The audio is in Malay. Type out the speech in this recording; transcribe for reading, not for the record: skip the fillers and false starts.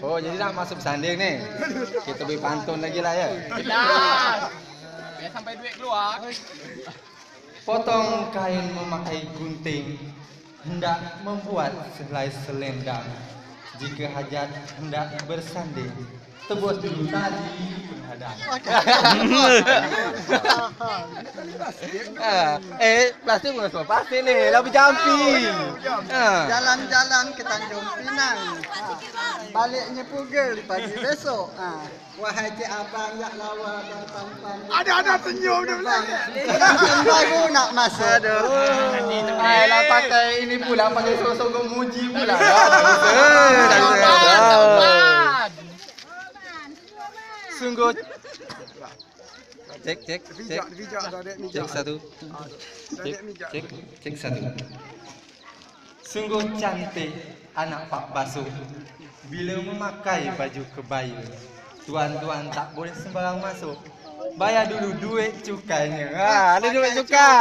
Oh, jadi nak masuk sanding nih. Kita beri pantun lagi lah ya. Jelas. Biar sampai duit keluar. Potong kain memakai gunting, hendak membuat selai selendang. Jika hajat hendak bersanding, tebus dulu tali penghadang. Plastik bukan semua plastik nih, lebih jumping. Jalan-jalan ke Tanjung Pinang. Baliknya pugel pagi besok. Wahai cik abang yak lawa dan tampan. Ada senyum dia belakang. Yang baru nak masuk. Ayolah pakai ini pula, pakai sosok memuji pula. Tepat. Sungguh. Cek. Bijak dah dek mijak. Cek satu. Cek satu. Sungguh cantik anak Pak Basuh bila memakai baju kebaya. Tuan-tuan tak boleh sembarang masuk. Bayar dulu duit cukainya. Ada duit cukai.